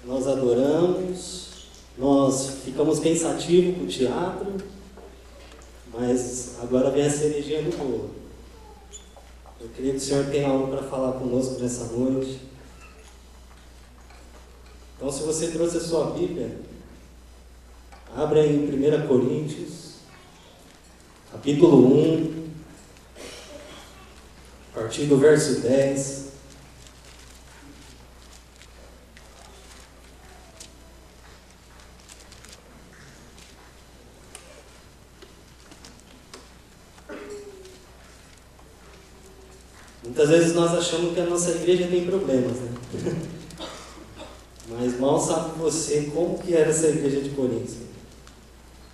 Nós adoramos, nós ficamos pensativos com o teatro, mas agora vem a cerejinha do bolo. Eu queria que o Senhor tenha algo para falar conosco nessa noite. Então, se você trouxe a sua Bíblia, abra em 1 Coríntios, capítulo 1, a partir do verso 10. Muitas vezes nós achamos que a nossa igreja tem problemas, né? Mas mal sabe você como que era essa igreja de Corinto.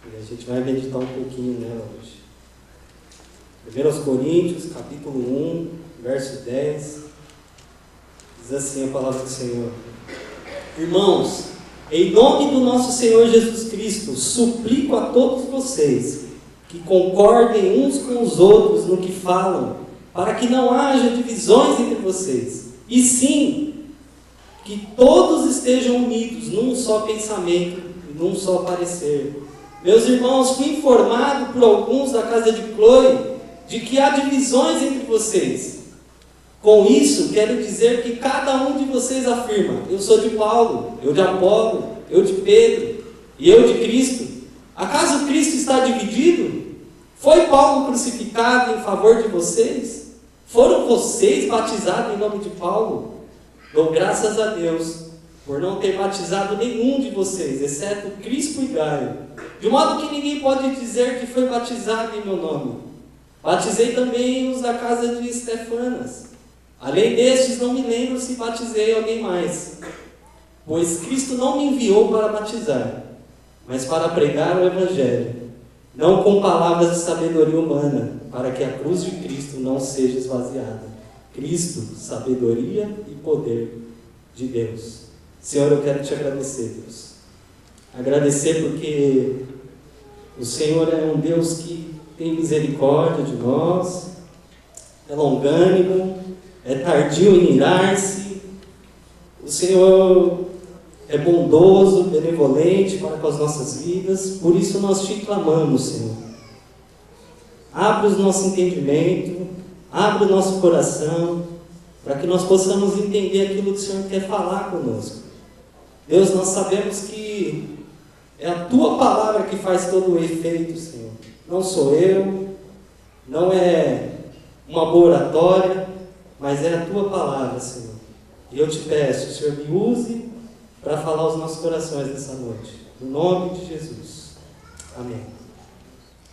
E a gente vai meditar um pouquinho nela hoje. 1 Coríntios, capítulo 1, verso 10. Diz assim a palavra do Senhor: Irmãos, em nome do nosso Senhor Jesus Cristo, suplico a todos vocês que concordem uns com os outros no que falam, para que não haja divisões entre vocês, e sim, que todos estejam unidos num só pensamento e num só parecer. Meus irmãos, fui informado por alguns da casa de Cloe de que há divisões entre vocês. Com isso, quero dizer que cada um de vocês afirma: eu sou de Paulo, eu de Apolo, eu de Pedro e eu de Cristo. Acaso Cristo está dividido? Foi Paulo crucificado em favor de vocês? Foram vocês batizados em nome de Paulo? Dou graças a Deus por não ter batizado nenhum de vocês, exceto Crispo e Gaio, de modo que ninguém pode dizer que foi batizado em meu nome. Batizei também os da casa de Estefanas. Além destes, não me lembro se batizei alguém mais, pois Cristo não me enviou para batizar, mas para pregar o Evangelho, não com palavras de sabedoria humana, para que a cruz de Cristo não seja esvaziada. Cristo, sabedoria e poder de Deus. Senhor, eu quero te agradecer, Deus. Agradecer porque o Senhor é um Deus que tem misericórdia de nós, é longânimo, é tardio em irar-se. O Senhor é bondoso, benevolente para com as nossas vidas. Por isso nós te clamamos, Senhor. Abre o nosso entendimento, abre o nosso coração, para que nós possamos entender aquilo que o Senhor quer falar conosco. Deus, nós sabemos que é a Tua palavra que faz todo o efeito, Senhor. Não sou eu, não é uma boa oratória, mas é a Tua palavra, Senhor. E eu te peço, Senhor, me use para falar aos nossos corações nessa noite. No nome de Jesus. Amém.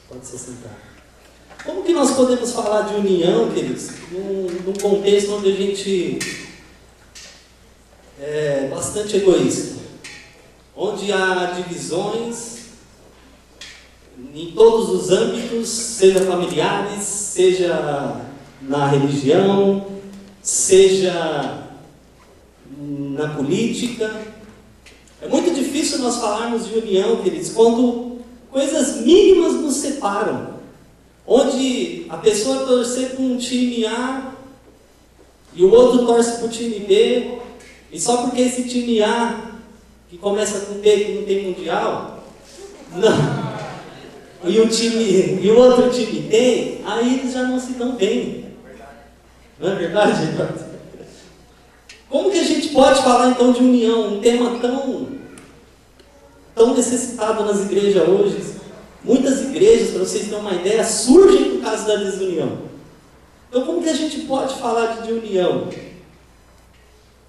Pode se sentar. Como que nós podemos falar de união, queridos, num contexto onde a gente é bastante egoísta, onde há divisões em todos os âmbitos, seja familiares, seja na religião, seja na política? É muito difícil nós falarmos de união, queridos, quando coisas mínimas nos separam. Onde a pessoa torcer para um time A e o outro torce para o time B, e só porque esse time A, que começa com B, que não tem mundial, não, e o outro time tem, aí eles já não se dão bem. Não é verdade, Eduardo? Como que a gente pode falar então de união, um tema tão necessitado nas igrejas hoje? Muitas igrejas, para vocês terem uma ideia, surgem por causa da desunião. Então, como que a gente pode falar de união?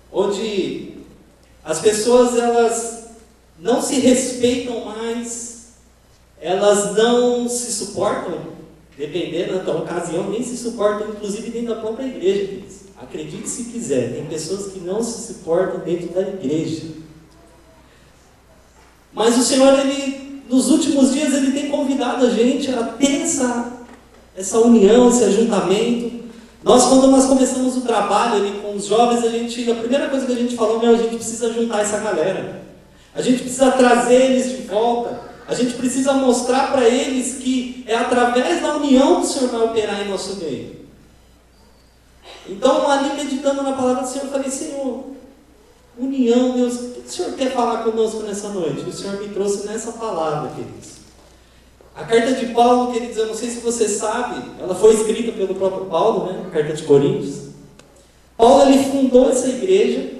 Onde as pessoas, elas não se respeitam mais, elas não se suportam, dependendo da ocasião, nem se suportam, inclusive dentro da própria igreja. Acredite se quiser, tem pessoas que não se suportam dentro da igreja. Mas o Senhor, nos últimos dias, Ele tem convidado a gente a ter essa união, esse ajuntamento. Quando nós começamos o trabalho ali com os jovens, a primeira coisa que a gente falou, a gente precisa juntar essa galera. A gente precisa trazer eles de volta. A gente precisa mostrar para eles que é através da união que o Senhor vai operar em nosso meio. Então, ali meditando na palavra do Senhor, eu falei: Senhor, União, Deus, o que o Senhor quer falar conosco nessa noite? O Senhor me trouxe nessa palavra, queridos. A carta de Paulo, queridos, eu não sei se você sabe, ela foi escrita pelo próprio Paulo, né? A carta de Coríntios. Paulo, ele fundou essa igreja.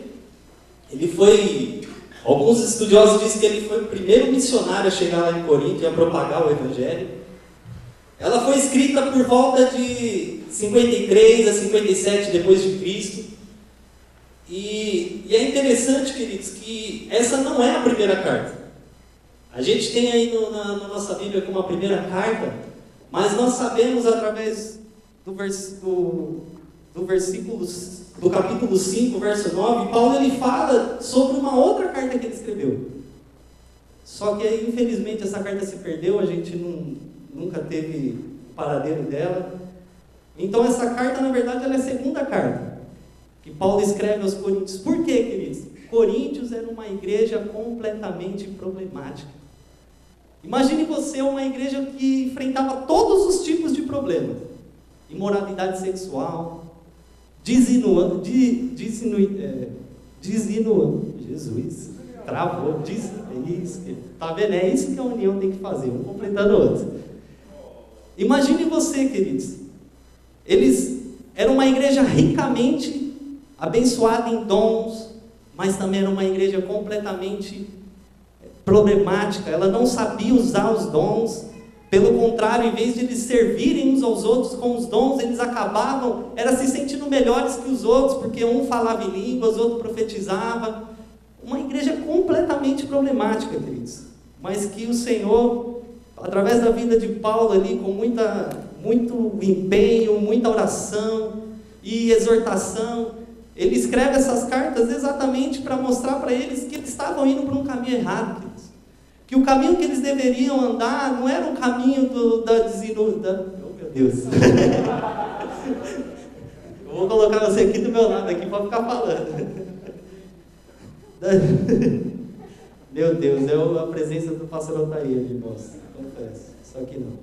Ele foi, alguns estudiosos dizem que ele foi o primeiro missionário a chegar lá em Corinto e a propagar o Evangelho. Ela foi escrita por volta de 53 a 57 depois de Cristo. E é interessante, queridos, que essa não é a primeira carta. A gente tem aí na nossa Bíblia como a primeira carta, mas nós sabemos através do capítulo 5, verso 9, Paulo ele fala sobre uma outra carta que ele escreveu. Só que aí, infelizmente, essa carta se perdeu, a gente nunca teve o paradeiro dela. Então essa carta, na verdade, ela é a segunda carta que Paulo escreve aos Coríntios. Por quê, queridos? Coríntios era uma igreja completamente problemática. Imagine você uma igreja que enfrentava todos os tipos de problemas. Imoralidade sexual, Jesus, travou, tá vendo? É isso que a união tem que fazer, um completando o outro. Imagine você, queridos, eles eram uma igreja ricamente abençoada em dons, mas também era uma igreja completamente problemática. Ela não sabia usar os dons. Pelo contrário, em vez de eles servirem uns aos outros com os dons, eles acabavam se sentindo melhores que os outros, porque um falava em línguas, outro profetizava. Uma igreja completamente problemática, queridos. Mas que o Senhor, através da vida de Paulo ali, com muito empenho, muita oração e exortação, ele escreve essas cartas exatamente para mostrar para eles que eles estavam indo por um caminho errado, queridos. Que o caminho que eles deveriam andar não era o caminho da desinunidade. Oh, meu Deus! Eu vou colocar você aqui do meu lado, aqui para ficar falando. Meu Deus, é a presença do pastor Otair, irmãos. Confesso, só que não.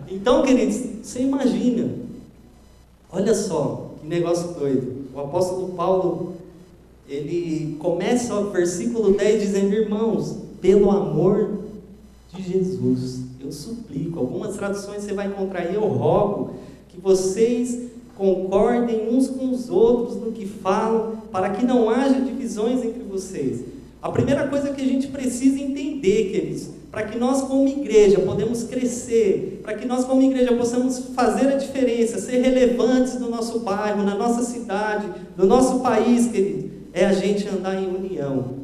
Então, queridos, você imagina. Olha só, que negócio doido. O apóstolo Paulo, ele começa o versículo 10 dizendo: irmãos, pelo amor de Jesus, eu suplico. Algumas traduções você vai encontrar aí: eu rogo que vocês concordem uns com os outros no que falam, para que não haja divisões entre vocês. A primeira coisa que a gente precisa entender, queridos, para que nós como igreja podemos crescer, para que nós como igreja possamos fazer a diferença, ser relevantes no nosso bairro, na nossa cidade, no nosso país, queridos, é a gente andar em união.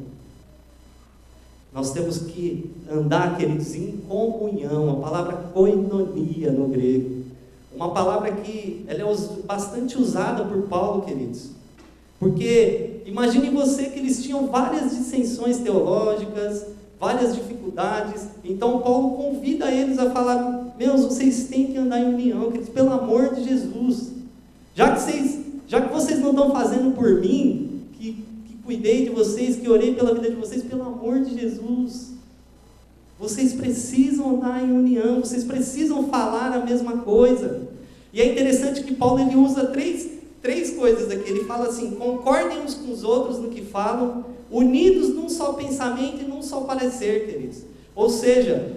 Nós temos que andar, queridos, em comunhão. A palavra koinonia no grego, uma palavra que ela é bastante usada por Paulo, queridos. Porque imagine você que eles tinham várias dissensões teológicas, várias dificuldades. Então Paulo convida eles a falar: meus, vocês têm que andar em união, queridos, pelo amor de Jesus. Já que vocês não estão fazendo por mim, que cuidei de vocês, que orei pela vida de vocês, pelo amor de Jesus, vocês precisam andar em união, vocês precisam falar a mesma coisa. E é interessante que Paulo ele usa três coisas aqui. Ele fala assim: concordem uns com os outros no que falam, unidos num só pensamento e num só parecer, queridos. Ou seja,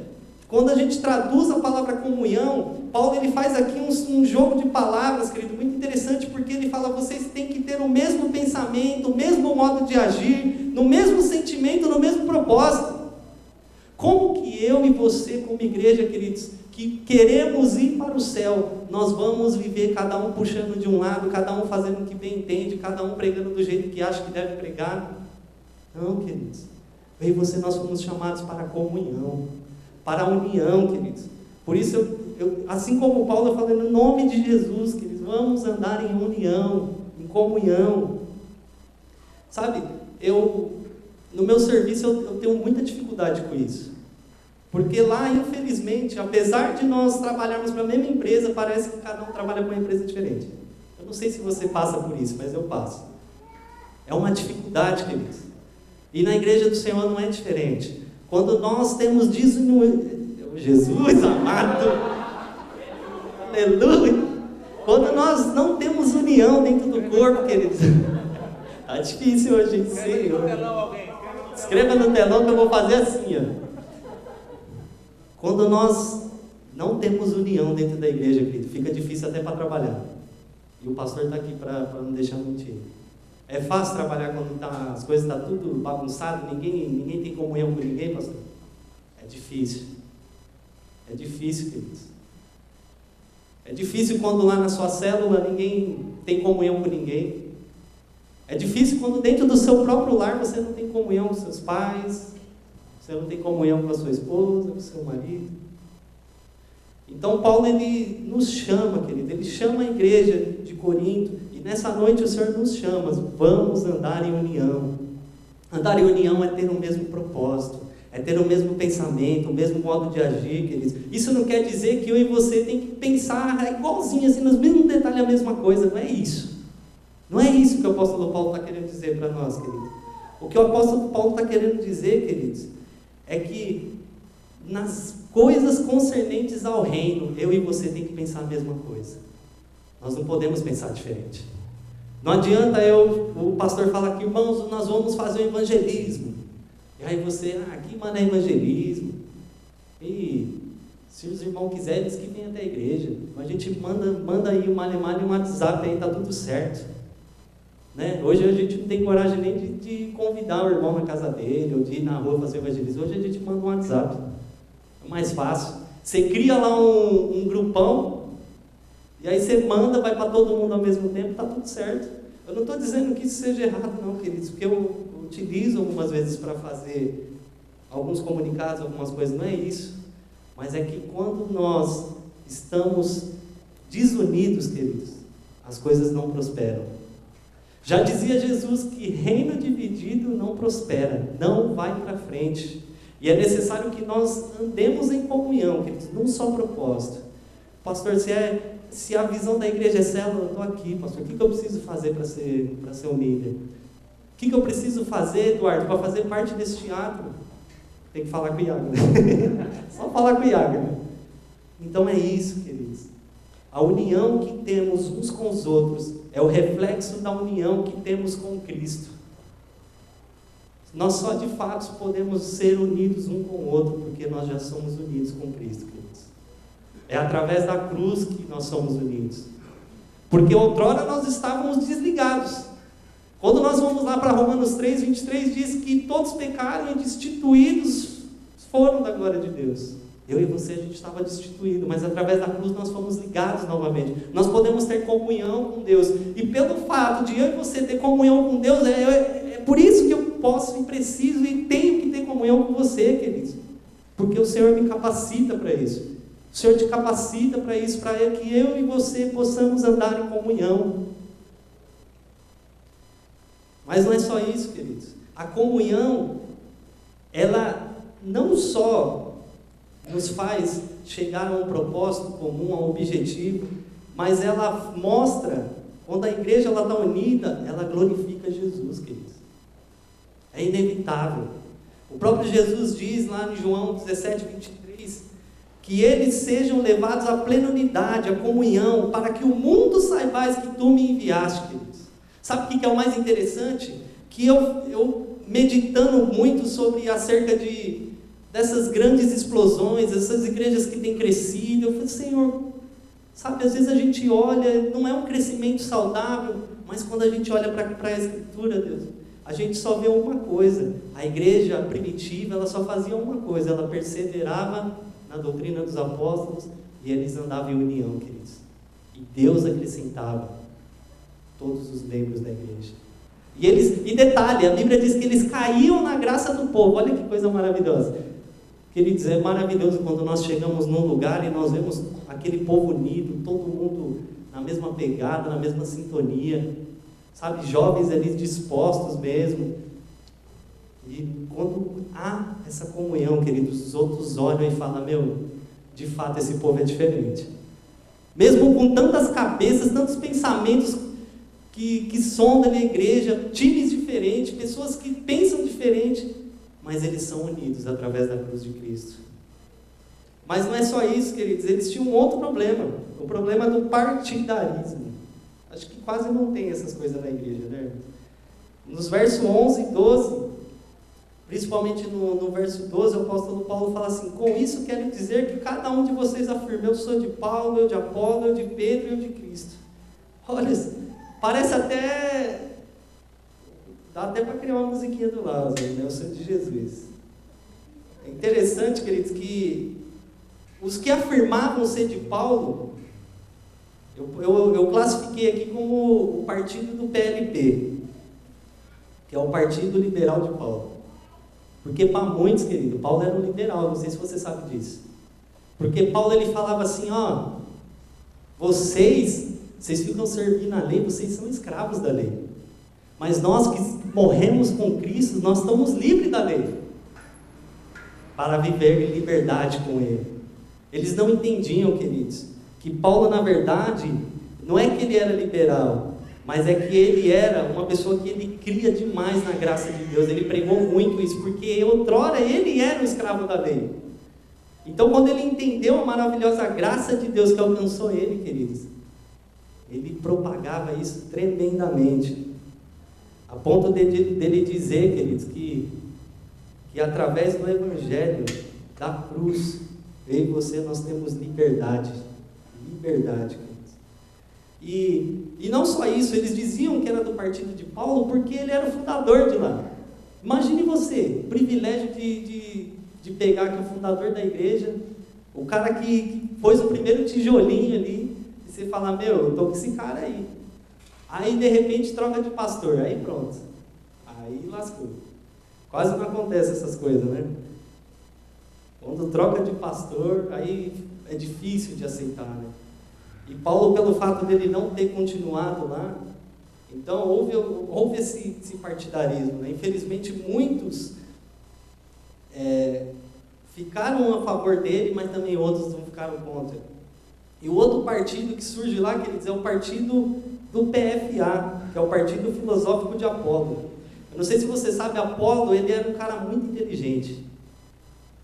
quando a gente traduz a palavra comunhão, Paulo ele faz aqui um jogo de palavras, querido, muito interessante, porque ele fala: vocês têm que ter o mesmo pensamento, o mesmo modo de agir, no mesmo sentimento, no mesmo propósito. Como que eu e você, como igreja, queridos, que queremos ir para o céu, nós vamos viver cada um puxando de um lado, cada um fazendo o que bem entende, cada um pregando do jeito que acha que deve pregar? Não, queridos. Eu e você, nós fomos chamados para a comunhão, para a união, queridos. Por isso, assim como Paulo, eu falo no nome de Jesus, queridos, vamos andar em união, em comunhão. Sabe, no meu serviço eu tenho muita dificuldade com isso. Porque lá, infelizmente, apesar de nós trabalharmos para a mesma empresa, parece que cada um trabalha para uma empresa diferente. Eu não sei se você passa por isso, mas eu passo. É uma dificuldade, queridos. E na igreja do Senhor não é diferente. Quando nós temos Jesus amado, aleluia. Quando nós não temos união dentro do corpo, queridos, Tá difícil hoje, hein? Escreva no telão que eu vou fazer assim, ó. Quando nós não temos união dentro da igreja, querido, fica difícil até para trabalhar. E o pastor está aqui para não deixar mentir. É fácil trabalhar quando as coisas estão tudo bagunçado, ninguém tem comunhão com ninguém, pastor? É difícil. É difícil, queridos. É difícil quando lá na sua célula ninguém tem comunhão com ninguém. É difícil quando dentro do seu próprio lar você não tem comunhão com seus pais, você não tem comunhão com a sua esposa, com o seu marido. Então Paulo, ele nos chama, querido, ele chama a igreja de Corinto, e nessa noite o Senhor nos chama, vamos andar em união. Andar em união é ter o mesmo propósito, é ter o mesmo pensamento, o mesmo modo de agir, queridos. Isso não quer dizer que eu e você tem que pensar igualzinho, assim, nos mesmos detalhes a mesma coisa, não é isso. Não é isso que o apóstolo Paulo está querendo dizer para nós, queridos. O que o apóstolo Paulo está querendo dizer, queridos, é que nas coisas concernentes ao reino, eu e você tem que pensar a mesma coisa. Nós não podemos pensar diferente. Não adianta o pastor fala aqui, irmãos, nós vamos fazer o evangelismo. E aí você, aqui mano é evangelismo. E se os irmãos quiserem, eles que vêm até a igreja. A gente manda aí uma e um WhatsApp aí, tá tudo certo. Né? Hoje a gente não tem coragem nem de convidar o irmão na casa dele, ou de ir na rua fazer evangelismo. Hoje a gente manda um WhatsApp. É mais fácil. Você cria lá um grupão, e aí você manda, vai para todo mundo ao mesmo tempo, tá tudo certo. Eu não estou dizendo que isso seja errado não, queridos, porque eu utilizo algumas vezes para fazer alguns comunicados, algumas coisas, não é isso. Mas é que quando nós estamos desunidos, queridos, as coisas não prosperam. Já dizia Jesus que reino dividido não prospera, não vai para frente. E é necessário que nós andemos em comunhão, queridos, num só propósito. Pastor, se a visão da igreja é célula, eu estou aqui, pastor. O que eu preciso fazer para ser um líder? O que eu preciso fazer, Eduardo, para fazer parte desse teatro? Tem que falar com o Iago, né? Só falar com o Iago, né? Então é isso, queridos. A união que temos uns com os outros é o reflexo da união que temos com Cristo. Nós só de fato podemos ser unidos um com o outro, porque nós já somos unidos com Cristo, queridos. É através da cruz que nós somos unidos. Porque outrora nós estávamos desligados. Quando nós vamos lá para Romanos 3, 23, diz que todos pecaram e destituídos foram da glória de Deus. Eu e você, a gente estava destituído, mas através da cruz nós fomos ligados novamente. Nós podemos ter comunhão com Deus. E pelo fato de eu e você ter comunhão com Deus, é por isso que eu posso e preciso e tenho que ter comunhão com você, queridos. Porque o Senhor me capacita para isso. O Senhor te capacita para isso, para que eu e você possamos andar em comunhão. Mas não é só isso, queridos. A comunhão, ela não só nos faz chegar a um propósito comum, a um objetivo, mas ela mostra, quando a igreja está unida, ela glorifica Jesus, queridos. É inevitável. O próprio Jesus diz lá em João 17, 23, que eles sejam levados à plena unidade, à comunhão, para que o mundo saibais que tu me enviaste, queridos. Sabe o que é o mais interessante? Que eu meditando muito sobre acerca dessas grandes explosões, essas igrejas que têm crescido, eu falei, Senhor, sabe, às vezes a gente olha, não é um crescimento saudável, mas quando a gente olha para a Escritura, Deus, a gente só vê uma coisa. A igreja primitiva, ela só fazia uma coisa, ela perseverava na doutrina dos apóstolos e eles andavam em união, queridos. E Deus acrescentava todos os membros da igreja. E detalhe, a Bíblia diz que eles caíam na graça do povo. Olha que coisa maravilhosa. Queridos, é maravilhoso quando nós chegamos num lugar e nós vemos aquele povo unido, todo mundo na mesma pegada, na mesma sintonia, sabe, jovens ali dispostos mesmo. E quando há essa comunhão, queridos, os outros olham e falam, de fato esse povo é diferente. Mesmo com tantas cabeças, tantos pensamentos que sondam a igreja, times diferentes, pessoas que pensam diferente, mas eles são unidos através da cruz de Cristo. Mas não é só isso, queridos, eles tinham um outro problema, o problema do partidarismo. Acho que quase não tem essas coisas na igreja, né? Nos versos 11 e 12, principalmente no verso 12, o apóstolo Paulo fala assim: com isso quero dizer que cada um de vocês afirme: eu sou de Paulo, eu de Apolo, eu de Pedro e eu de Cristo. Olha, parece até... dá até para criar uma musiquinha do Lázaro, né? Eu sou de Jesus. É interessante, queridos, que os que afirmavam ser de Paulo, eu classifiquei aqui como o partido do PLP, que é o Partido Liberal de Paulo. Porque para muitos, querido, Paulo era um liberal, não sei se você sabe disso. Porque Paulo, ele falava assim: ó, vocês ficam servindo a lei, vocês são escravos da lei. Mas nós que morremos com Cristo, nós estamos livres da lei, para viver em liberdade com Ele. Eles não entendiam, queridos, que Paulo, na verdade, não é que ele era liberal, mas é que ele era uma pessoa que ele cria demais na graça de Deus. Ele pregou muito isso, porque outrora ele era um escravo da lei. Então, quando ele entendeu a maravilhosa graça de Deus que alcançou ele, queridos, ele propagava isso tremendamente, a ponto dele dizer, queridos, que através do Evangelho, da cruz, eu e você, nós temos liberdade. Liberdade, queridos. E não só isso, eles diziam que era do partido de Paulo, porque ele era o fundador de lá. Imagine você, o privilégio de pegar aqui o fundador da igreja, o cara que pôs o primeiro tijolinho ali, e você falar: meu, eu tô com esse cara aí. Aí, de repente, troca de pastor. Aí, pronto. Aí, lascou. Quase não acontece essas coisas, né? Quando troca de pastor, aí é difícil de aceitar, né? E Paulo, pelo fato dele não ter continuado lá, então houve esse partidarismo, né? Infelizmente, muitos ficaram a favor dele, mas também outros não ficaram contra. E o outro partido que surge lá, quer dizer, é o partido do PFA, que é o Partido Filosófico de Apolo. Eu não sei se você sabe, Apolo, ele era um cara muito inteligente.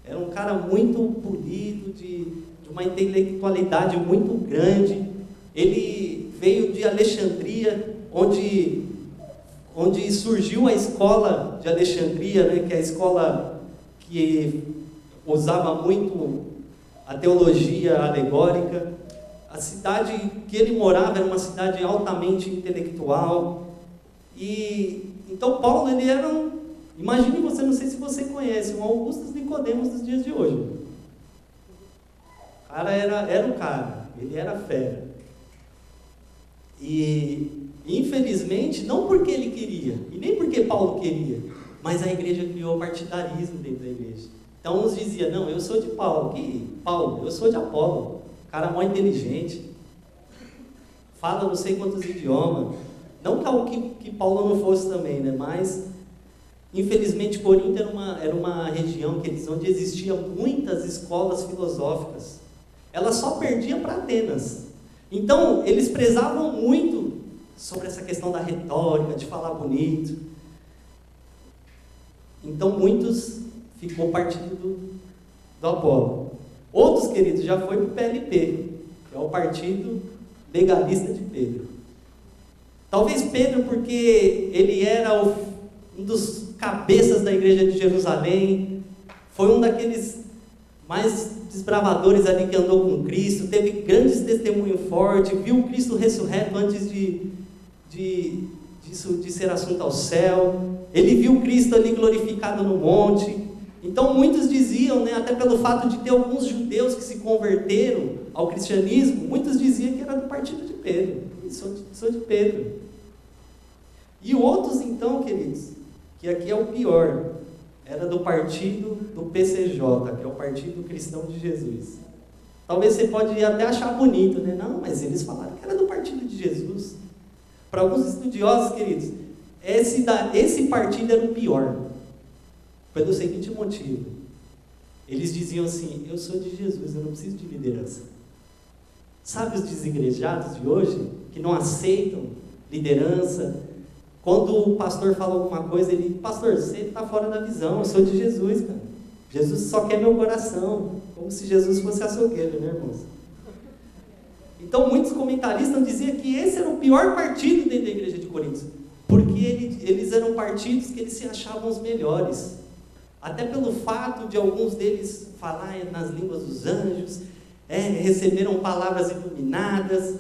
Era um cara muito polido, de uma intelectualidade muito grande. Ele veio de Alexandria, onde surgiu a escola de Alexandria, né, que é a escola que usava muito a teologia alegórica. A cidade que ele morava era uma cidade altamente intelectual. E então Paulo, ele era imagine você, não sei se você conhece, um Augusto Nicodemos dos dias de hoje. O cara era um cara, ele era fera. E infelizmente, não porque ele queria, e nem porque Paulo queria, mas a igreja criou partidarismo dentro da igreja. Então uns diziam: não, eu sou de Paulo. Que Paulo? Eu sou de Apolo. Cara mó inteligente, fala não sei quantos idiomas. Não que Paulo não fosse também, né? Mas infelizmente Corinto era uma região onde existiam muitas escolas filosóficas. Ela só perdia para Atenas. Então eles prezavam muito sobre essa questão da retórica, de falar bonito. Então muitos ficou partido do Apolo. Outros, queridos, já foi para o PLP, que é o Partido Legalista de Pedro. Talvez Pedro, porque ele era um dos cabeças da igreja de Jerusalém, foi um daqueles mais desbravadores ali que andou com Cristo, teve grandes testemunhos fortes, viu Cristo ressurreto antes de ser assunto ao céu. Ele viu Cristo ali glorificado no monte. Então muitos diziam, né, até pelo fato de ter alguns judeus que se converteram ao cristianismo, muitos diziam que era do partido de Pedro. Sou de Pedro. E outros então, queridos, que aqui é o pior, era do partido do PCJ, que é o Partido Cristão de Jesus. Talvez você pode até achar bonito, né? Não, mas eles falaram que era do partido de Jesus. Para alguns estudiosos, queridos, esse partido era o pior, pelo seguinte motivo: eles diziam assim: eu sou de Jesus, eu não preciso de liderança. Sabe os desigrejados de hoje, que não aceitam liderança? Quando o pastor fala alguma coisa, ele: pastor, você está fora da visão, eu sou de Jesus, cara. Jesus só quer meu coração, como se Jesus fosse açougueiro, né, irmãos? Então muitos comentaristas diziam que esse era o pior partido dentro da igreja de Corinto. porque eles eram partidos que eles se achavam os melhores. Até pelo fato de alguns deles falar nas línguas dos anjos, receberam palavras iluminadas,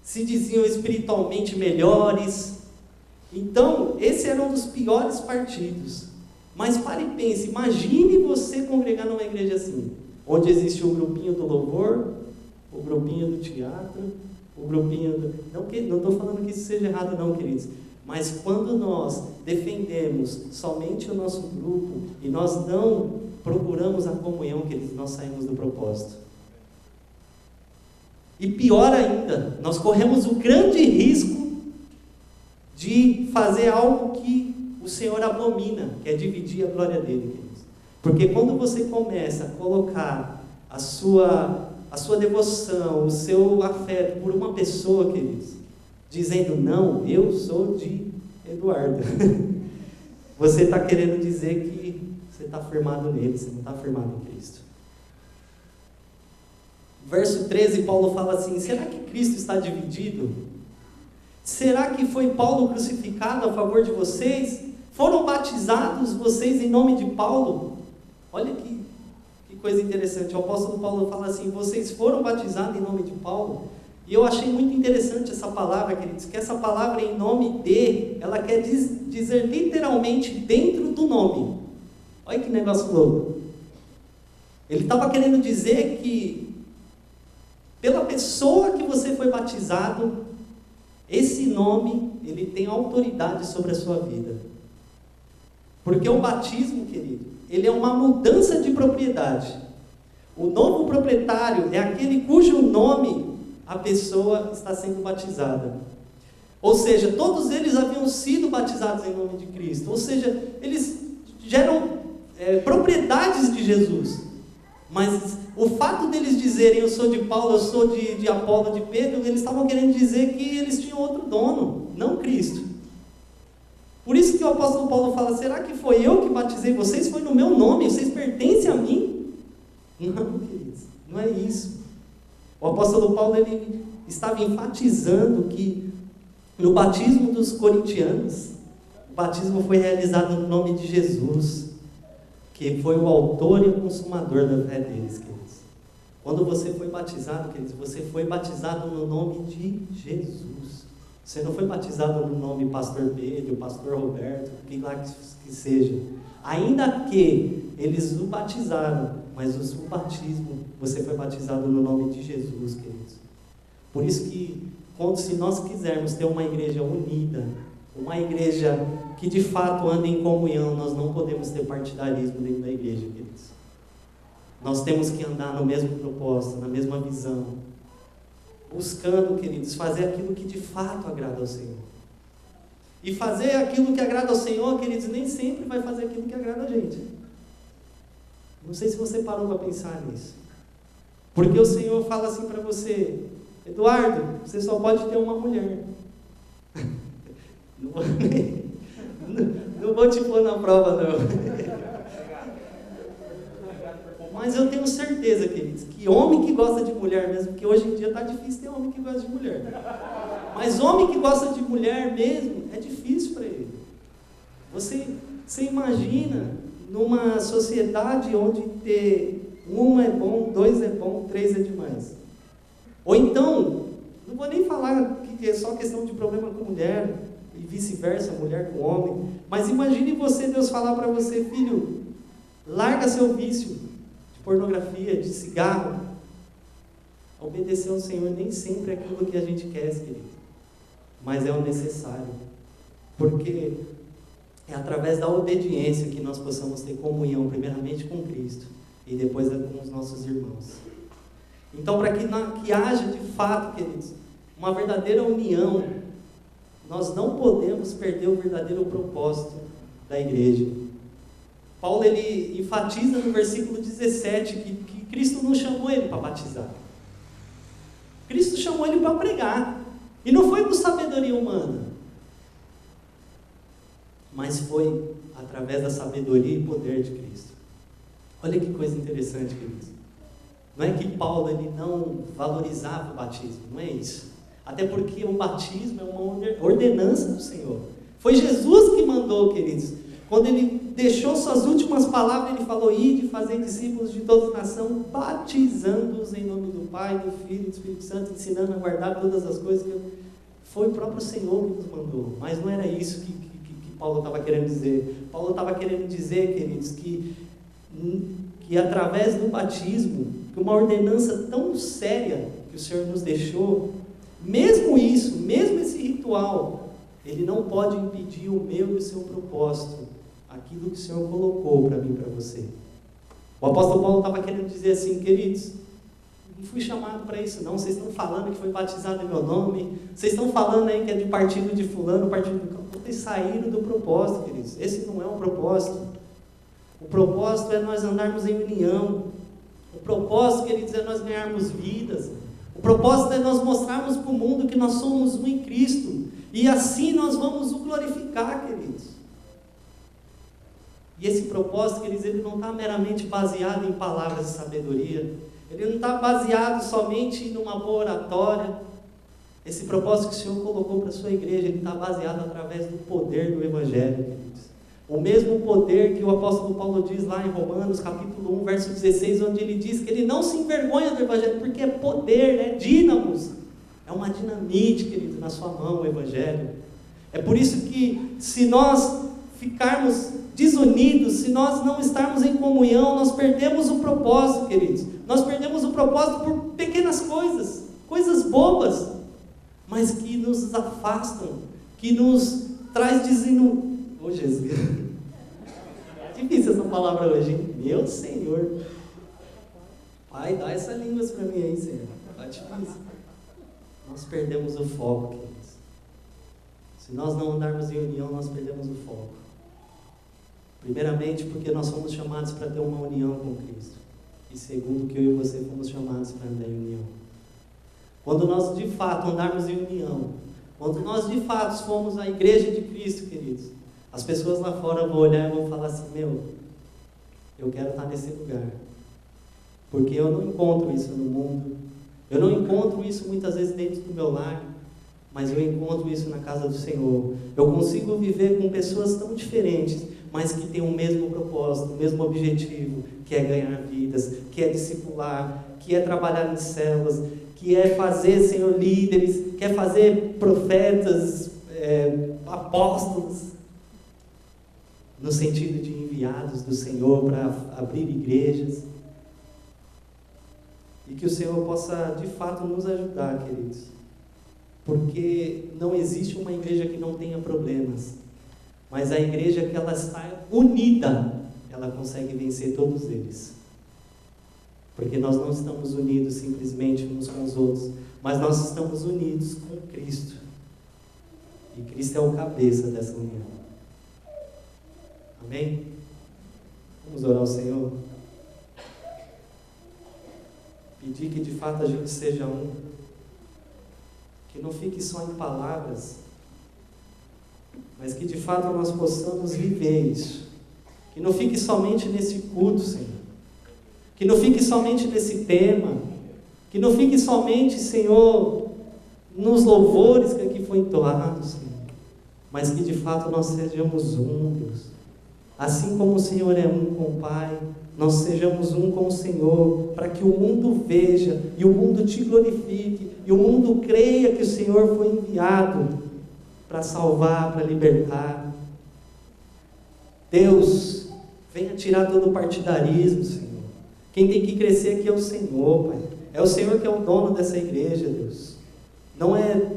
se diziam espiritualmente melhores. Então, esse era um dos piores partidos. Mas pare e pense, imagine você congregar numa igreja assim, onde existe o grupinho do louvor, o grupinho do teatro, o grupinho do... Não estou falando que isso seja errado não, queridos, mas quando nós defendemos somente o nosso grupo e nós não procuramos a comunhão, queridos, nós saímos do propósito. E pior ainda, nós corremos o grande risco de fazer algo que o Senhor abomina, que é dividir a glória dele, queridos. Porque quando você começa a colocar a sua devoção, o seu afeto por uma pessoa, queridos, dizendo, não, eu sou de Eduardo, você está querendo dizer que você está firmado nele, você não está firmado em Cristo. Verso 13, Paulo fala assim, será que Cristo está dividido? Será que foi Paulo crucificado a favor de vocês? Foram batizados vocês em nome de Paulo? Olha que coisa interessante, o apóstolo Paulo fala assim, vocês foram batizados em nome de Paulo? E eu achei muito interessante essa palavra, queridos, que essa palavra em nome de, ela quer dizer literalmente dentro do nome. Olha que negócio louco. Ele estava querendo dizer que pela pessoa que você foi batizado, esse nome, ele tem autoridade sobre a sua vida. Porque o batismo, querido, ele é uma mudança de propriedade. O novo proprietário é aquele cujo nome a pessoa está sendo batizada. Ou seja, todos eles haviam sido batizados em nome de Cristo. Ou seja, eles geram propriedades de Jesus. Mas o fato deles dizerem, eu sou de Paulo, eu sou de Apolo, de Pedro, eles estavam querendo dizer que eles tinham outro dono, não Cristo. Por isso que o apóstolo Paulo fala, será que foi eu que batizei vocês? Foi no meu nome, vocês pertencem a mim? Não, queridos, não é isso. O apóstolo Paulo, ele estava enfatizando que no batismo dos corintianos, o batismo foi realizado no nome de Jesus, que foi o autor e o consumador da fé deles, queridos. Quando você foi batizado, queridos, você foi batizado no nome de Jesus. Você não foi batizado no nome Pastor Pedro, Pastor Roberto, quem lá que seja. Ainda que eles o batizaram, mas o batismo, você foi batizado no nome de Jesus, queridos. Por isso que, se nós quisermos ter uma igreja unida, uma igreja que de fato anda em comunhão, nós não podemos ter partidarismo dentro da igreja, queridos. Nós temos que andar no mesmo propósito, na mesma visão, buscando, queridos, fazer aquilo que de fato agrada ao Senhor. E fazer aquilo que agrada ao Senhor, queridos, nem sempre vai fazer aquilo que agrada a gente. Não sei se você parou para pensar nisso. Porque o Senhor fala assim para você, Eduardo, você só pode ter uma mulher. Não vou te pôr na prova, não. Mas eu tenho certeza, queridos, que homem que gosta de mulher mesmo, porque hoje em dia está difícil ter homem que gosta de mulher. Mas homem que gosta de mulher mesmo, é difícil para ele. Você imagina numa sociedade onde ter um é bom, dois é bom, três é demais. Ou então, não vou nem falar que é só questão de problema com mulher, e vice-versa, mulher com homem, mas imagine você, Deus falar para você, filho, larga seu vício de pornografia, de cigarro. Obedecer ao Senhor nem sempre é aquilo que a gente quer, querido, mas é o necessário, porque é através da obediência que nós possamos ter comunhão, primeiramente com Cristo, e depois com os nossos irmãos. Então, para que haja de fato, queridos, uma verdadeira união, nós não podemos perder o verdadeiro propósito da igreja. Paulo, ele enfatiza no versículo 17 que Cristo não chamou ele para batizar. Cristo chamou ele para pregar. E não foi por sabedoria humana, mas foi através da sabedoria e poder de Cristo. Olha que coisa interessante, queridos. Não é que Paulo ele não valorizava o batismo, não é isso. Até porque o batismo é uma ordenança do Senhor. Foi Jesus que mandou, queridos. Quando ele deixou suas últimas palavras, ele falou: ide, fazer discípulos de toda a nação, batizando-os em nome do Pai, do Filho e do Espírito Santo, ensinando a guardar todas as coisas que foi o próprio Senhor que nos mandou. Mas não era isso que Paulo estava querendo dizer. Paulo estava querendo dizer, queridos, que através do batismo, que uma ordenança tão séria que o Senhor nos deixou, mesmo isso, mesmo esse ritual, ele não pode impedir o meu e o seu propósito, aquilo que o Senhor colocou para mim e para você. O apóstolo Paulo estava querendo dizer assim: queridos, não fui chamado para isso não, vocês estão falando que foi batizado em meu nome, vocês estão falando aí que é de partido de fulano, partido de... Vocês saíram do propósito, queridos. Esse não é um propósito. O propósito é nós andarmos em união. O propósito, queridos, é nós ganharmos vidas. O propósito é nós mostrarmos para o mundo que nós somos um em Cristo, e assim nós vamos o glorificar, queridos. E esse propósito, queridos, ele não está meramente baseado em palavras de sabedoria, ele não está baseado somente numa boa oratória. Esse propósito que o Senhor colocou para a sua igreja, ele está baseado através do poder do Evangelho, queridos. O mesmo poder que o apóstolo Paulo diz lá em Romanos, capítulo 1, verso 16, onde ele diz que ele não se envergonha do Evangelho, porque é poder, é dínamos. É uma dinamite, querido, na sua mão o Evangelho. É por isso que, se nós ficarmos desunidos, se nós não estarmos em comunhão, nós perdemos o propósito, queridos. Nós perdemos o propósito por pequenas coisas, coisas bobas, mas que nos afastam, que nos traz desinu... Oh, Jesus! É difícil essa palavra hoje, hein? Meu Senhor! Pai, dá essa língua para mim aí, Senhor. Tá difícil. Nós perdemos o foco, queridos. Se nós não andarmos em união, nós perdemos o foco. Primeiramente, porque nós somos chamados para ter uma união com Cristo. E segundo, que eu e você fomos chamados para andar em união. Quando nós de fato andarmos em união, quando nós de fato formos a igreja de Cristo, queridos, as pessoas lá fora vão olhar e vão falar assim: meu, eu quero estar nesse lugar. Porque eu não encontro isso no mundo, eu não encontro isso muitas vezes dentro do meu lar, mas eu encontro isso na casa do Senhor. Eu consigo viver com pessoas tão diferentes, mas que têm o mesmo propósito, o mesmo objetivo, que é ganhar vidas, que é discipular, que é trabalhar em células, que é fazer, Senhor, líderes, quer fazer profetas, apóstolos, no sentido de enviados do Senhor para abrir igrejas. E que o Senhor possa, de fato, nos ajudar, queridos. Porque não existe uma igreja que não tenha problemas, mas a igreja que ela está unida, ela consegue vencer todos eles. Porque nós não estamos unidos simplesmente uns com os outros, mas nós estamos unidos com Cristo. E Cristo é o cabeça dessa união. Amém? Vamos orar ao Senhor. Pedir que de fato a gente seja um. Que não fique só em palavras, mas que de fato nós possamos viver isso. Que não fique somente nesse culto, Senhor. Que não fique somente nesse tema. Que não fique somente, Senhor, nos louvores que aqui foi entoado, Senhor. Mas que de fato nós sejamos um, Deus. Assim como o Senhor é um com o Pai, nós sejamos um com o Senhor, para que o mundo veja, e o mundo te glorifique, e o mundo creia que o Senhor foi enviado para salvar, para libertar. Deus, venha tirar todo o partidarismo, Senhor. Quem tem que crescer aqui é o Senhor, Pai. É o Senhor que é o dono dessa igreja, Deus. Não é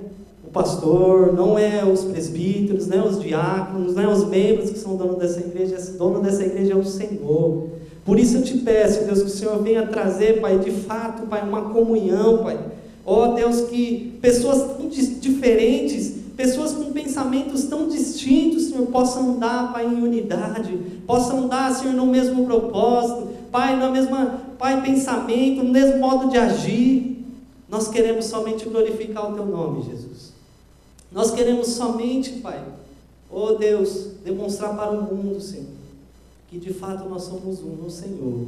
o pastor, não é os presbíteros, não é os diáconos, não é os membros que são dono dessa igreja. O dono dessa igreja é o Senhor. Por isso eu te peço, Deus, que o Senhor venha trazer, Pai, de fato, Pai, uma comunhão, Pai. Ó Deus, que pessoas tão diferentes, pessoas com pensamentos tão distintos, Senhor, possam andar, Pai, em unidade, possam andar, Senhor, no mesmo propósito, Pai, na mesma, Pai, pensamento, no mesmo modo de agir. Nós queremos somente glorificar o Teu nome, Jesus. Nós queremos somente, Pai, ó Deus, demonstrar para o mundo, Senhor, que de fato nós somos um no Senhor,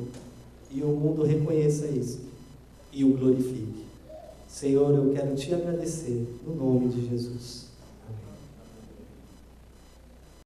e o mundo reconheça isso, e o glorifique. Senhor, eu quero Te agradecer, no nome de Jesus.